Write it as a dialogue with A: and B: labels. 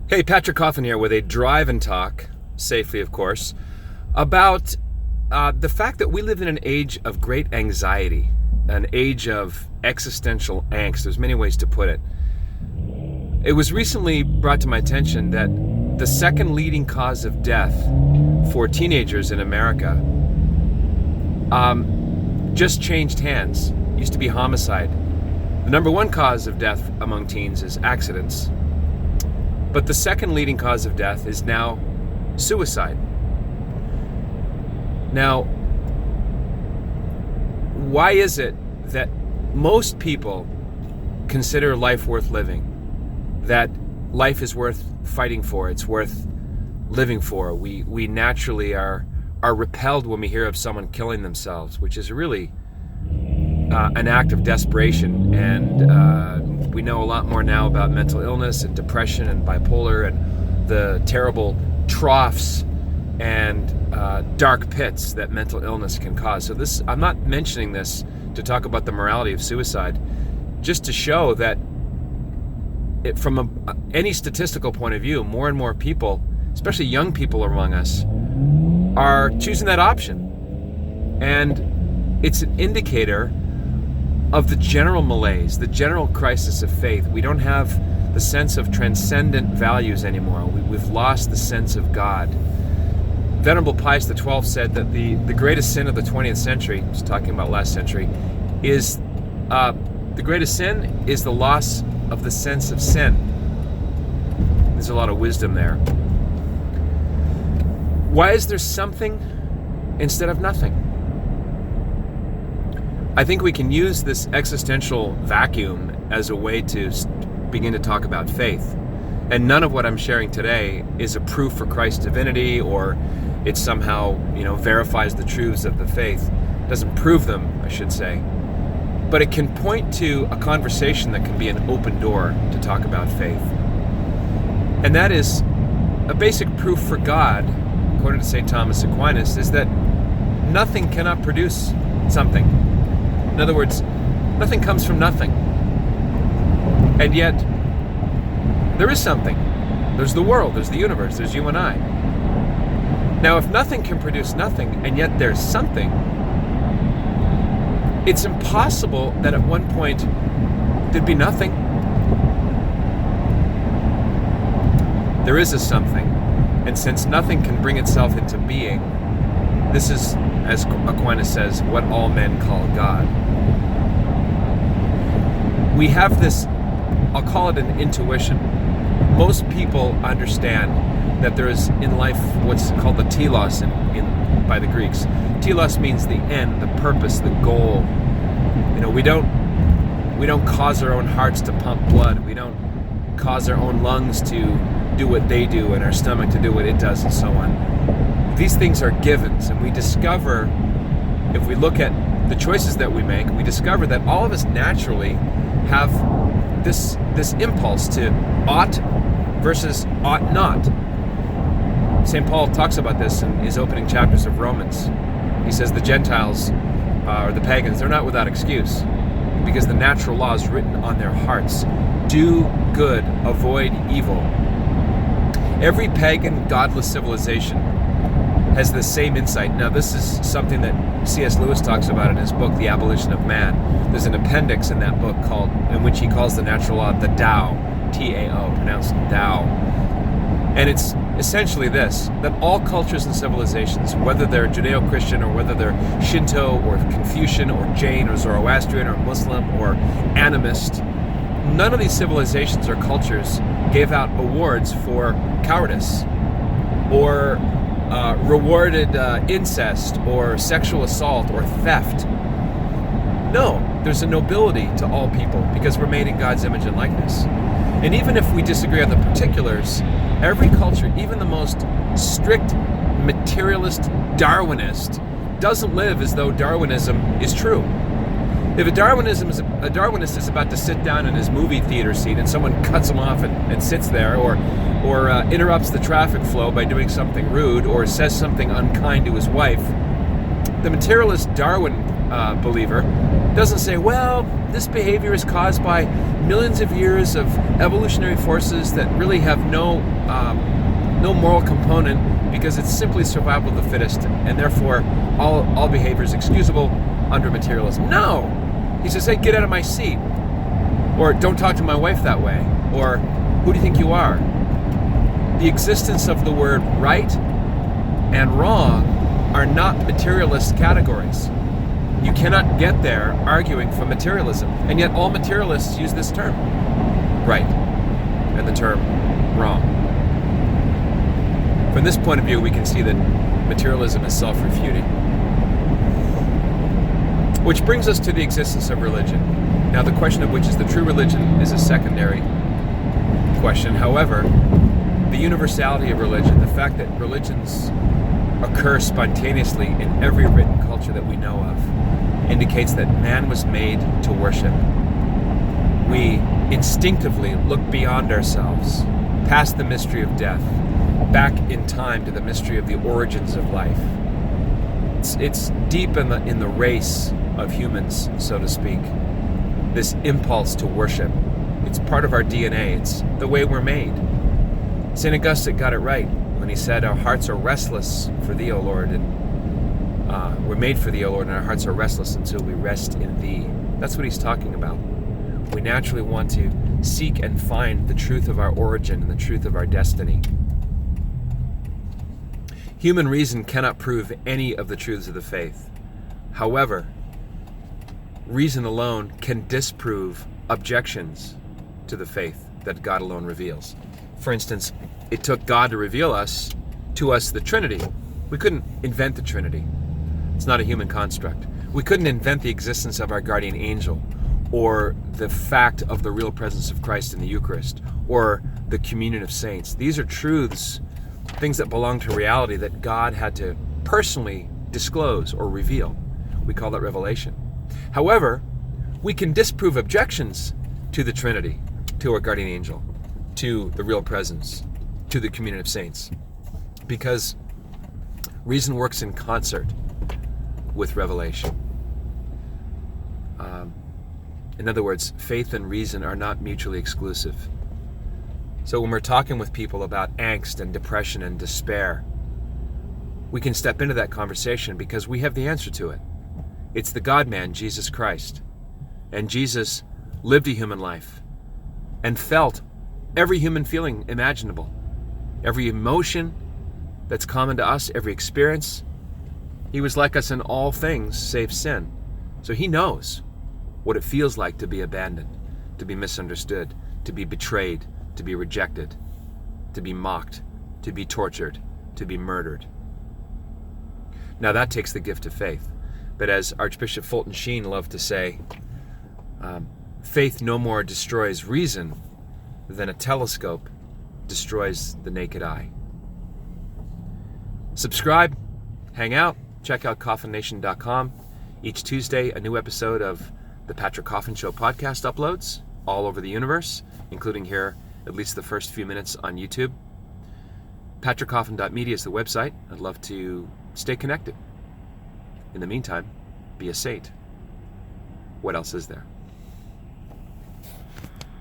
A: Hey, Patrick Coffin here with a drive and talk, safely of course, about the fact that we live in an age of great anxiety, an age of existential angst. There's many ways to put it. It was recently brought to my attention that the second leading cause of death for teenagers in America just changed hands. It used to be homicide. The number one cause of death among teens is accidents. But the second leading cause of death is now suicide. Now, why is it that most people consider life worth living? That life is worth fighting for, it's worth living for? We naturally are repelled when we hear of someone killing themselves, which is really an act of desperation. And we know a lot more now about mental illness and depression and bipolar and the terrible troughs and dark pits that mental illness can cause. So I'm not mentioning this to talk about the morality of suicide, just to show that from any statistical point of view, more and more people, especially young people among us, are choosing that option. And it's an indicator of the general malaise, the general crisis of faith. We don't have the sense of transcendent values anymore. We've lost the sense of God. Venerable Pius XII said that the greatest sin of the 20th century, he's talking about last century, is the greatest sin is the loss of the sense of sin. There's a lot of wisdom there. Why is there something instead of nothing? I think we can use this existential vacuum as a way to begin to talk about faith. And none of what I'm sharing today is a proof for Christ's divinity, or it somehow, verifies the truths of the faith. It doesn't prove them, I should say. But it can point to a conversation that can be an open door to talk about faith. And that is a basic proof for God, according to St. Thomas Aquinas, is that nothing cannot produce something. In other words, nothing comes from nothing. And yet, there is something. There's the world, there's the universe, there's you and I. Now, if nothing can produce nothing, and yet there's something, it's impossible that at one point there'd be nothing. There is a something. And since nothing can bring itself into being, this is, as Aquinas says, what all men call God. We have this, I'll call it an intuition. Most people understand that there is in life what's called the telos by the Greeks. Telos means the end, the purpose, the goal. We don't cause our own hearts to pump blood. We don't cause our own lungs to do what they do and our stomach to do what it does, and so on. These things are givens, and we discover, if we look at the choices that we make, we discover that all of us naturally have this impulse to ought versus ought not. St. Paul talks about this in his opening chapters of Romans. He says the Gentiles, or the pagans, they're not without excuse, because the natural law is written on their hearts. Do good, avoid evil. Every pagan, godless civilization has the same insight. Now, this is something that C.S. Lewis talks about in his book, The Abolition of Man. There's an appendix in that book in which he calls the natural law the Tao, T-A-O, pronounced Tao. And it's essentially this, that all cultures and civilizations, whether they're Judeo-Christian or whether they're Shinto or Confucian or Jain or Zoroastrian or Muslim or animist, none of these civilizations or cultures gave out awards for cowardice or rewarded incest or sexual assault or theft. No, there's a nobility to all people because we're made in God's image and likeness. And even if we disagree on the particulars, every culture, even the most strict materialist Darwinist, doesn't live as though Darwinism is true. If a Darwinist is about to sit down in his movie theater seat and someone cuts him off and sits there, or interrupts the traffic flow by doing something rude, or says something unkind to his wife, the materialist Darwin believer doesn't say, well, this behavior is caused by millions of years of evolutionary forces that really have no moral component because it's simply survival of the fittest, and therefore all behavior is excusable under materialism. No! He says, hey, get out of my seat. Or don't talk to my wife that way. Or who do you think you are? The existence of the word right and wrong are not materialist categories. You cannot get there arguing from materialism. And yet all materialists use this term, right, and the term wrong. From this point of view, we can see that materialism is self-refuting. Which brings us to the existence of religion. Now, the question of which is the true religion is a secondary question. However, the universality of religion, the fact that religions occur spontaneously in every written culture that we know of, indicates that man was made to worship. We instinctively look beyond ourselves, past the mystery of death, back in time to the mystery of the origins of life. It's deep in the race of humans, so to speak, this impulse to worship. It's part of our DNA. It's the way we're made. St. Augustine got it right when he said, our hearts are restless for thee, O Lord, and we're made for thee, O Lord, and our hearts are restless until we rest in thee. That's what he's talking about. We naturally want to seek and find the truth of our origin and the truth of our destiny. Human reason cannot prove any of the truths of the faith. However, reason alone can disprove objections to the faith that God alone reveals. For instance, it took God to reveal to us the Trinity. We couldn't invent the Trinity. It's not a human construct. We couldn't invent the existence of our guardian angel, or the fact of the real presence of Christ in the Eucharist, or the communion of saints. These are truths, things that belong to reality that God had to personally disclose or reveal. We call that revelation. However, we can disprove objections to the Trinity, to our guardian angel, to the real presence, to the communion of saints, because reason works in concert with revelation. In other words, faith and reason are not mutually exclusive. So when we're talking with people about angst and depression and despair, we can step into that conversation because we have the answer to it. It's the God-man, Jesus Christ. And Jesus lived a human life and felt every human feeling imaginable, every emotion that's common to us, every experience. He was like us in all things save sin. So he knows what it feels like to be abandoned, to be misunderstood, to be betrayed, to be rejected, to be mocked, to be tortured, to be murdered. Now that takes the gift of faith. But as Archbishop Fulton Sheen loved to say, faith no more destroys reason than a telescope destroys the naked eye. Subscribe, hang out, check out coffinnation.com. Each Tuesday, a new episode of the Patrick Coffin Show podcast uploads all over the universe, including here, at least the first few minutes on YouTube. PatrickCoffin.media is the website. I'd love to stay connected. In the meantime, be a saint. What else is there?